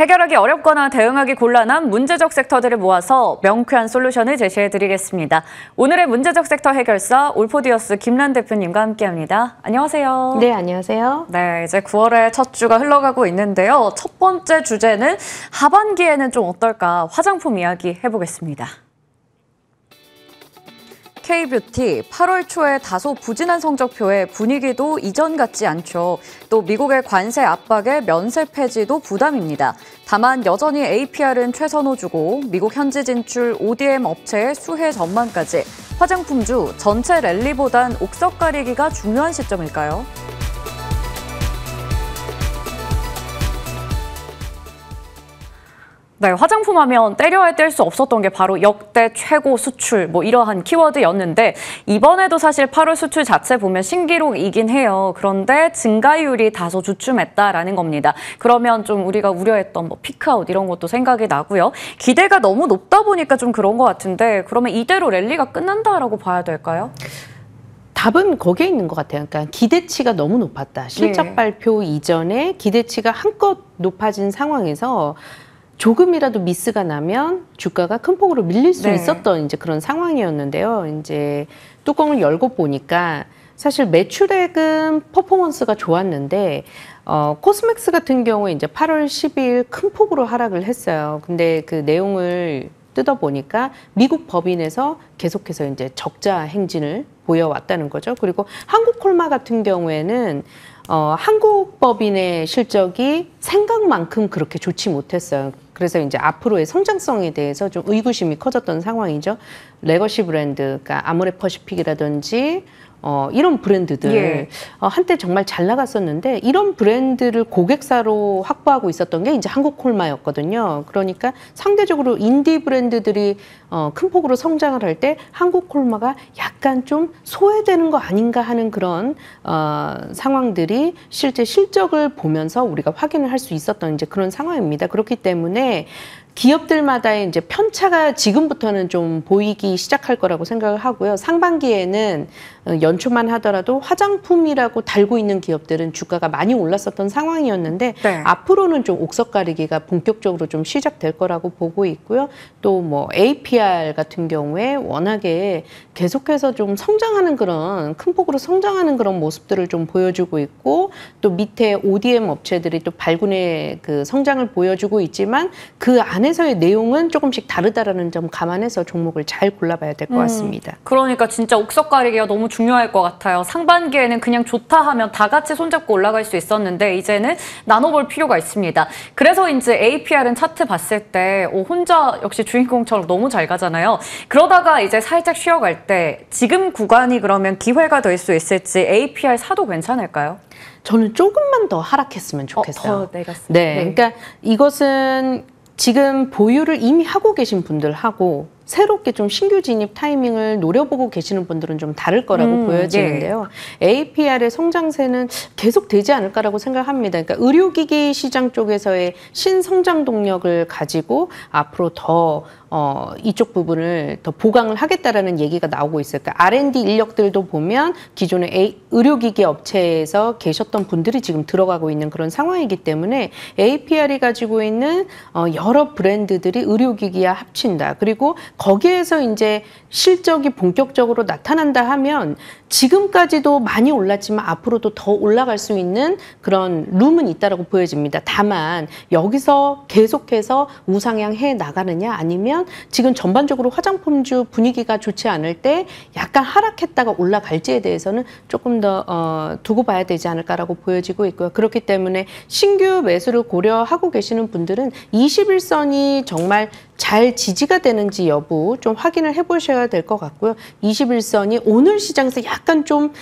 해결하기 어렵거나 대응하기 곤란한 문제적 섹터들을 모아서 명쾌한 솔루션을 제시해드리겠습니다. 오늘의 문제적 섹터 해결사 올포디어스 김란 대표님과 함께합니다. 안녕하세요. 네, 안녕하세요. 네, 이제 9월의 첫 주가 흘러가고 있는데요. 첫 번째 주제는 하반기에는 좀 어떨까 화장품 이야기 해보겠습니다. K-뷰티 8월 초에 다소 부진한 성적표에 분위기도 이전 같지 않죠. 또 미국의 관세 압박에 면세 폐지도 부담입니다. 다만 여전히 APR은 최선호주고 미국 현지 진출 ODM 업체의 수혜 전망까지 화장품주 전체 랠리보단 옥석 가리기가 중요한 시점일까요? 네, 화장품 하면 때려야 뗄 수 없었던 게 바로 역대 최고 수출, 이러한 키워드였는데 이번에도 사실 8월 수출 자체 보면 신기록이긴 해요. 그런데 증가율이 다소 주춤했다라는 겁니다. 그러면 좀 우리가 우려했던 피크아웃 이런 것도 생각이 나고요. 기대가 너무 높다 보니까 좀 그런 것 같은데 그러면 이대로 랠리가 끝난다라고 봐야 될까요? 답은 거기에 있는 것 같아요. 그러니까 기대치가 너무 높았다. 실적 발표 이전에 기대치가 한껏 높아진 상황에서 조금이라도 미스가 나면 주가가 큰 폭으로 밀릴 수 있었던 이제 그런 상황이었는데요. 이제 뚜껑을 열고 보니까 사실 매출액은 퍼포먼스가 좋았는데 코스맥스 같은 경우에 이제 8월 12일 큰 폭으로 하락을 했어요. 근데 그 내용을 뜯어보니까 미국 법인에서 계속해서 이제 적자 행진을 보여왔다는 거죠. 그리고 한국콜마 같은 경우에는 한국 법인의 실적이 생각만큼 그렇게 좋지 못했어요. 그래서 이제 앞으로의 성장성에 대해서 좀 의구심이 커졌던 상황이죠. 레거시 브랜드, 그러니까 아모레퍼시픽이라든지 이런 브랜드들 한때 정말 잘 나갔었는데 이런 브랜드를 고객사로 확보하고 있었던 게 이제 한국콜마였거든요. 그러니까 상대적으로 인디 브랜드들이 큰 폭으로 성장을 할 때 한국콜마가 약간 좀 소외되는 거 아닌가 하는 그런 상황들이 실제 실적을 보면서 우리가 확인을 할 수 있었던 이제 그런 상황입니다. 그렇기 때문에 기업들마다의 이제 편차가 지금부터는 좀 보이기 시작할 거라고 생각을 하고요. 상반기에는 연초만 하더라도 화장품이라고 달고 있는 기업들은 주가가 많이 올랐었던 상황이었는데 앞으로는 좀 옥석 가리기가 본격적으로 좀 시작될 거라고 보고 있고요. 또 APR 같은 경우에 워낙에 계속해서 좀 성장하는 그런 큰 폭으로 성장하는 그런 모습들을 좀 보여주고 있고 또 밑에 ODM 업체들이 또 발군의 그 성장을 보여주고 있지만 그 안에서의 내용은 조금씩 다르다라는 점 감안해서 종목을 잘 골라봐야 될 것 같습니다. 그러니까 진짜 옥석 가리기가 너무 중요할 것 같아요. 상반기에는 그냥 좋다 하면 다 같이 손잡고 올라갈 수 있었는데 이제는 나눠볼 필요가 있습니다. 그래서 이제 APR은 차트 봤을 때 혼자 역시 주인공처럼 너무 잘 가잖아요. 그러다가 이제 살짝 쉬어갈 때 지금 구간이 그러면 기회가 될 수 있을지 APR 사도 괜찮을까요? 저는 조금만 더 하락했으면 좋겠어요. 더 내렸어요. 네, 그러니까 이것은 지금 보유를 이미 하고 계신 분들하고 새롭게 좀 신규 진입 타이밍을 노려보고 계시는 분들은 좀 다를 거라고 보여지는데요. APR의 성장세는 계속 되지 않을까라고 생각합니다. 그러니까 의료기기 시장 쪽에서의 신성장 동력을 가지고 앞으로 더 이쪽 부분을 더 보강을 하겠다라는 얘기가 나오고 있어요. 그러니까 R&D 인력들도 보면 기존의 의료기기 업체에서 계셨던 분들이 지금 들어가고 있는 그런 상황이기 때문에 APR이 가지고 있는 여러 브랜드들이 의료기기와 합친다. 그리고 거기에서 이제 실적이 본격적으로 나타난다 하면 지금까지도 많이 올랐지만 앞으로도 더 올라갈 수 있는 그런 룸은 있다라고 보여집니다. 다만 여기서 계속해서 우상향해 나가느냐 아니면 지금 전반적으로 화장품주 분위기가 좋지 않을 때 약간 하락했다가 올라갈지에 대해서는 조금 더 두고 봐야 되지 않을까라고 보여지고 있고요. 그렇기 때문에 신규 매수를 고려하고 계시는 분들은 21선이 정말 잘 지지가 되는지 여부 좀 확인을 해보셔야 될 것 같고요. 21선이 오늘 시장에서 약간 좀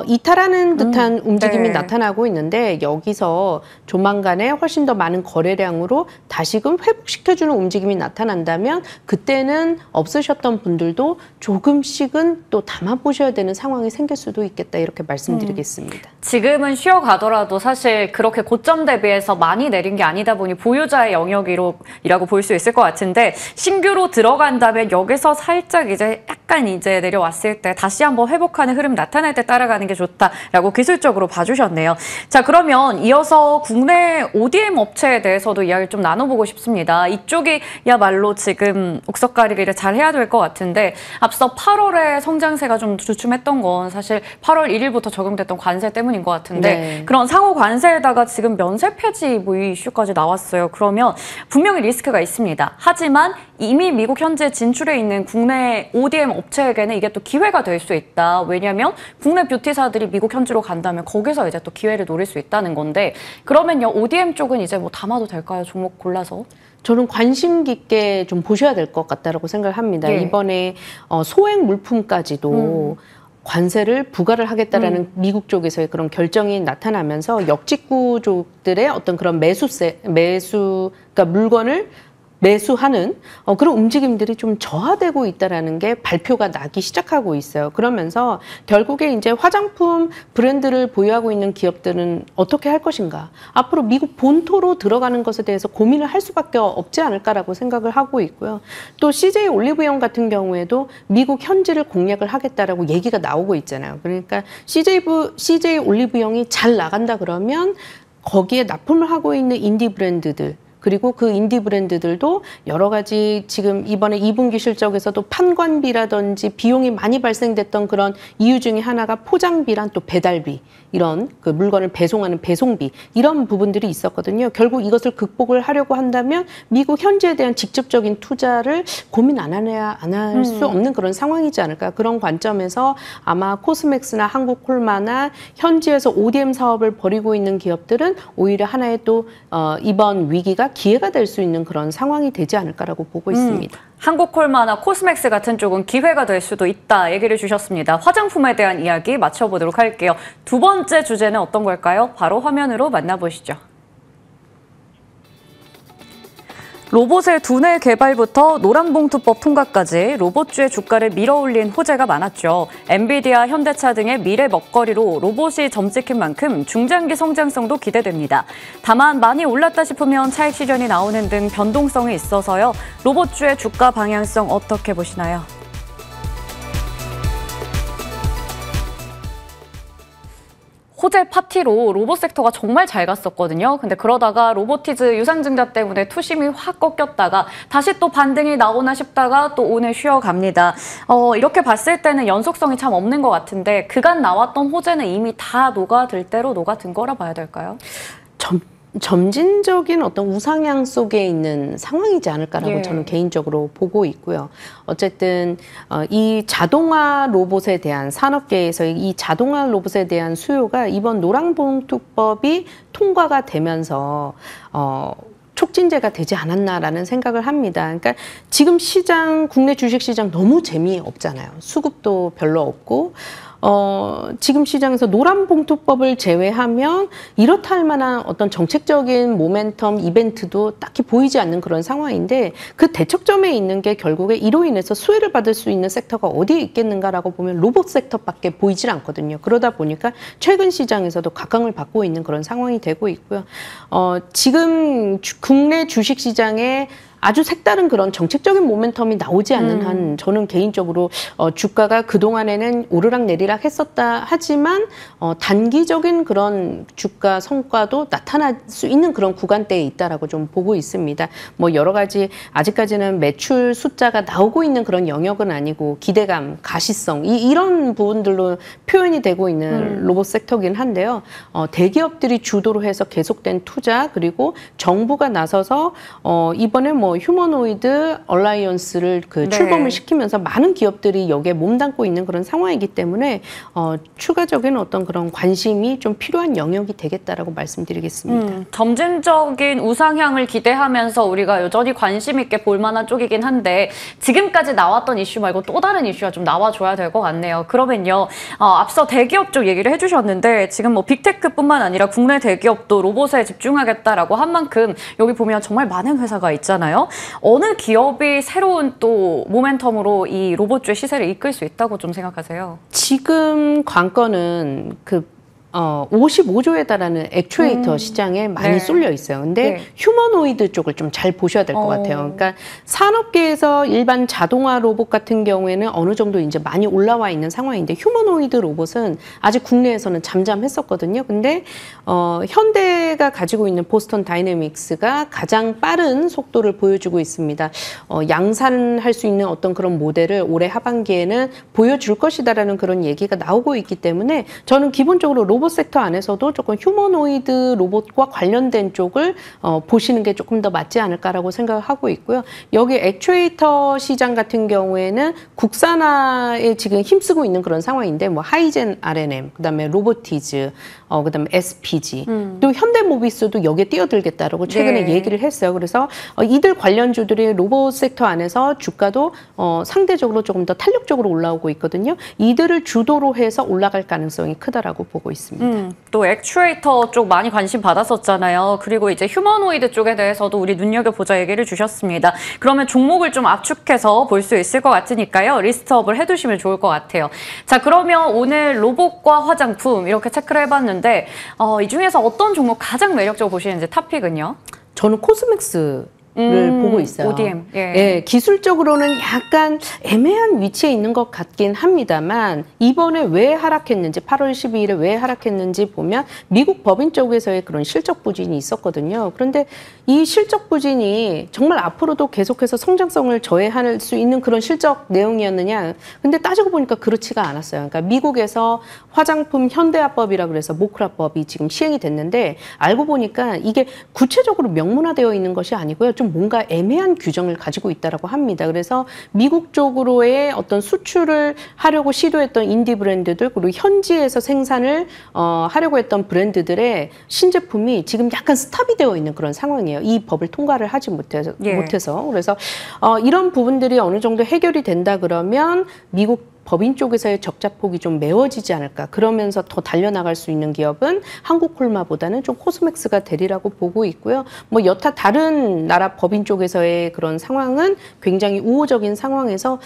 이탈하는 듯한 움직임이 나타나고 있는데 여기서 조만간에 훨씬 더 많은 거래량으로 다시금 회복시켜주는 움직임이 나타난다면 그때는 없으셨던 분들도 조금씩은 또 담아보셔야 되는 상황이 생길 수도 있겠다 이렇게 말씀드리겠습니다. 지금은 쉬어가더라도 사실 그렇게 고점 대비해서 많이 내린 게 아니다 보니 보유자의 영역이라고 볼 수 있을 것 같은데 신규로 들어간다면 여기서 살짝 이제 약간 이제 내려왔을 때 다시 한번 회복하는 흐름 나타날 때 따라가는 게 좋다라고 기술적으로 봐주셨네요. 자, 그러면 이어서 국내 ODM 업체에 대해서도 이야기를 좀 나눠보고 싶습니다. 이쪽이야말로 지금 옥석가리기를 잘 해야 될 것 같은데 앞서 8월에 성장세가 좀 주춤했던 건 사실 8월 1일부터 적용됐던 관세 때문인 것 같은데 네. 그런 상호 관세에다가 지금 면세 폐지 뭐 이 이슈까지 나왔어요. 그러면 분명히 리스크가 있습니다. 하지만 이미 미국 현재 진출해 있는 국내 ODM 업체에게는 이게 또 기회가 될 수 있다. 왜냐하면 국내 뷰티사들이 미국 현지로 간다면 거기서 이제 또 기회를 노릴 수 있다는 건데 그러면요 ODM 쪽은 이제 뭐 담아도 될까요? 종목 골라서? 저는 관심 깊게 좀 보셔야 될 것 같다라고 생각을 합니다. 예. 이번에 소액 물품까지도 관세를 부과를 하겠다라는 미국 쪽에서의 그런 결정이 나타나면서 역직구족들의 어떤 그런 그러니까 물건을 매수하는 그런 움직임들이 좀 저하되고 있다라는 게 발표가 나기 시작하고 있어요. 그러면서 결국에 이제 화장품 브랜드를 보유하고 있는 기업들은 어떻게 할 것인가? 앞으로 미국 본토로 들어가는 것에 대해서 고민을 할 수밖에 없지 않을까라고 생각을 하고 있고요. 또 CJ 올리브영 같은 경우에도 미국 현지를 공략을 하겠다라고 얘기가 나오고 있잖아요. 그러니까 CJ 올리브영이 잘 나간다 그러면 거기에 납품을 하고 있는 인디 브랜드들 그리고 그 인디 브랜드들도 여러 가지 지금 이번에 2분기 실적에서도 판관비라든지 비용이 많이 발생됐던 그런 이유 중에 하나가 포장비랑 또 배달비 이런 그 물건을 배송하는 배송비 이런 부분들이 있었거든요. 결국 이것을 극복을 하려고 한다면 미국 현지에 대한 직접적인 투자를 고민 안 할 수 없는 그런 상황이지 않을까. 그런 관점에서 아마 코스맥스나 한국콜마나 현지에서 ODM 사업을 벌이고 있는 기업들은 오히려 하나의 또 이번 위기가 기회가 될 수 있는 그런 상황이 되지 않을까라고 보고 있습니다. 한국콜마나 코스맥스 같은 쪽은 기회가 될 수도 있다 얘기를 주셨습니다. 화장품에 대한 이야기 맞춰보도록 할게요. 두 번째 주제는 어떤 걸까요? 바로 화면으로 만나보시죠. 로봇의 두뇌 개발부터 노란봉투법 통과까지 로봇주의 주가를 밀어올린 호재가 많았죠. 엔비디아, 현대차 등의 미래 먹거리로 로봇이 점찍힌 만큼 중장기 성장성도 기대됩니다. 다만 많이 올랐다 싶으면 차익 실현이 나오는 등 변동성이 있어서요. 로봇주의 주가 방향성 어떻게 보시나요? 호재 파티로 로봇 섹터가 정말 잘 갔었거든요. 근데 그러다가 로보티즈 유상증자 때문에 투심이 확 꺾였다가 다시 또 반등이 나오나 싶다가 또 오늘 쉬어갑니다. 이렇게 봤을 때는 연속성이 참 없는 것 같은데 그간 나왔던 호재는 이미 다 녹아들 대로 녹아든 거라 봐야 될까요? 점진적인 어떤 우상향 속에 있는 상황이지 않을까라고 저는 개인적으로 보고 있고요. 어쨌든 이 자동화 로봇에 대한 산업계에서 이 자동화 로봇에 대한 수요가 이번 노란봉투법이 통과가 되면서 촉진제가 되지 않았나라는 생각을 합니다. 그러니까 지금 국내 주식시장 너무 재미없잖아요. 수급도 별로 없고 지금 시장에서 노란봉투법을 제외하면 이렇다 할 만한 어떤 정책적인 모멘텀 이벤트도 딱히 보이지 않는 그런 상황인데 그 대척점에 있는 게 결국에 이로 인해서 수혜를 받을 수 있는 섹터가 어디에 있겠는가라고 보면 로봇 섹터밖에 보이질 않거든요. 그러다 보니까 최근 시장에서도 각광을 받고 있는 그런 상황이 되고 있고요. 지금 국내 주식시장에 아주 색다른 그런 정책적인 모멘텀이 나오지 않는 한 저는 개인적으로 주가가 그동안에는 오르락내리락 했었다 하지만 단기적인 그런 주가 성과도 나타날 수 있는 그런 구간대에 있다라고 좀 보고 있습니다. 뭐 여러 가지 아직까지는 매출 숫자가 나오고 있는 그런 영역은 아니고 기대감, 가시성 이런 부분들로 표현이 되고 있는 로봇 섹터긴 한데요. 대기업들이 주도로 해서 계속된 투자 그리고 정부가 나서서 이번에 뭐 휴머노이드 얼라이언스를 출범을 시키면서 많은 기업들이 여기에 몸담고 있는 그런 상황이기 때문에 추가적인 어떤 그런 관심이 좀 필요한 영역이 되겠다라고 말씀드리겠습니다. 점진적인 우상향을 기대하면서 우리가 여전히 관심 있게 볼 만한 쪽이긴 한데 지금까지 나왔던 이슈 말고 또 다른 이슈가 좀 나와줘야 될 것 같네요. 그러면요. 앞서 대기업 쪽 얘기를 해주셨는데 지금 뭐 빅테크뿐만 아니라 국내 대기업도 로봇에 집중하겠다라고 한 만큼 여기 보면 정말 많은 회사가 있잖아요. 어느 기업이 새로운 또 모멘텀으로 이 로봇주의 시세를 이끌 수 있다고 좀 생각하세요? 지금 관건은 55조에 달하는 액추에이터 시장에 많이 네. 쏠려 있어요. 근데 네. 휴머노이드 쪽을 좀 잘 보셔야 될 것 같아요. 그러니까 산업계에서 일반 자동화 로봇 같은 경우에는 어느 정도 이제 많이 올라와 있는 상황인데 휴머노이드 로봇은 아직 국내에서는 잠잠했었거든요. 근데 현대가 가지고 있는 보스턴 다이내믹스가 가장 빠른 속도를 보여주고 있습니다. 양산할 수 있는 어떤 그런 모델을 올해 하반기에는 보여줄 것이다라는 그런 얘기가 나오고 있기 때문에 저는 기본적으로 로봇 섹터 안에서도 조금 휴머노이드 로봇과 관련된 쪽을 보시는 게 조금 더 맞지 않을까라고 생각을 하고 있고요. 여기 액추에이터 시장 같은 경우에는 국산화에 지금 힘쓰고 있는 그런 상황인데 뭐 하이젠 R&M, 그다음에 로보티즈, 그다음에 SPG, 또 현대모비스도 여기에 뛰어들겠다라고 최근에 네. 얘기를 했어요. 그래서 이들 관련주들이 로봇 섹터 안에서 주가도 상대적으로 조금 더 탄력적으로 올라오고 있거든요. 이들을 주도로 해서 올라갈 가능성이 크다라고 보고 있습니다. 또 액추에이터 쪽 많이 관심 받았었잖아요. 그리고 이제 휴머노이드 쪽에 대해서도 우리 눈여겨보자 얘기를 주셨습니다. 그러면 종목을 좀 압축해서 볼 수 있을 것 같으니까요. 리스트업을 해두시면 좋을 것 같아요. 자, 그러면 오늘 로봇과 화장품 이렇게 체크를 해봤는데 이 중에서 어떤 종목 가장 매력적으로 보시는지 탑픽은요? 저는 코스맥스 를 보고 있어요. ODM. 예. 예, 기술적으로는 약간 애매한 위치에 있는 것 같긴 합니다만 이번에 왜 하락했는지 8월 12일에 왜 하락했는지 보면 미국 법인 쪽에서의 그런 실적 부진이 있었거든요. 그런데 이 실적 부진이 정말 앞으로도 계속해서 성장성을 저해할 수 있는 그런 실적 내용이었느냐. 근데 따지고 보니까 그렇지가 않았어요. 그러니까 미국에서 화장품 현대화법이라 그래서 모크라법이 지금 시행이 됐는데 알고 보니까 이게 구체적으로 명문화되어 있는 것이 아니고요. 좀 뭔가 애매한 규정을 가지고 있다라고 합니다. 그래서 미국 쪽으로의 어떤 수출을 하려고 시도했던 인디 브랜드들 그리고 현지에서 생산을 하려고 했던 브랜드들의 신제품이 지금 약간 스탑이 되어 있는 그런 상황이에요. 이 법을 통과를 하지 못해서. 그래서 이런 부분들이 어느 정도 해결이 된다 그러면 미국 법인 쪽에서의 적자폭이 좀 메워지지 않을까. 그러면서 더 달려나갈 수 있는 기업은 한국콜마보다는 좀 코스맥스가 되리라고 보고 있고요. 뭐 여타 다른 나라 법인 쪽에서의 그런 상황은 굉장히 우호적인 상황에서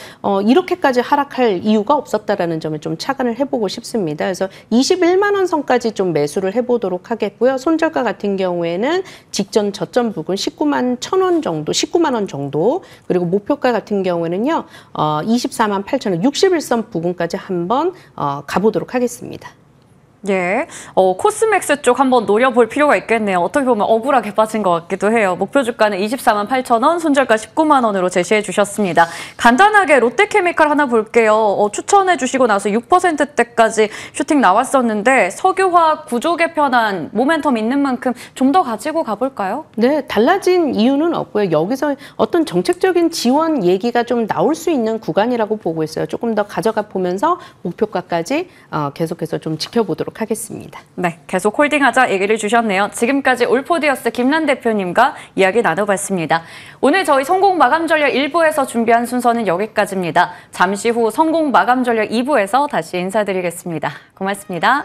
이렇게까지 하락할 이유가 없었다라는 점을 좀 착안을 해보고 싶습니다. 그래서 21만 원 선까지 좀 매수를 해보도록 하겠고요. 손절가 같은 경우에는 직전 저점 부근 19만 1,000원 정도, 19만 원 정도, 그리고 목표가 같은 경우에는요, 24만 8,000원, 61선 부근까지 한번 가보도록 하겠습니다. 예, 코스맥스 쪽 한번 노려볼 필요가 있겠네요. 어떻게 보면 억울하게 빠진 것 같기도 해요. 목표 주가는 24만 8천 원, 손절가 19만 원으로 제시해 주셨습니다. 간단하게 롯데케미칼 하나 볼게요. 추천해 주시고 나서 6%대까지 슈팅 나왔었는데 석유화학 구조 개편안 모멘텀 있는 만큼 좀 더 가지고 가볼까요? 네, 달라진 이유는 없고요. 여기서 어떤 정책적인 지원 얘기가 좀 나올 수 있는 구간이라고 보고 있어요. 조금 더 가져가 보면서 목표가까지 계속해서 좀 지켜보도록 하겠습니다. 네, 계속 홀딩하자 얘기를 주셨네요. 지금까지 올포디어스 김란 대표님과 이야기 나눠봤습니다. 오늘 저희 성공 마감 전략 1부에서 준비한 순서는 여기까지입니다. 잠시 후 성공 마감 전략 2부에서 다시 인사드리겠습니다. 고맙습니다.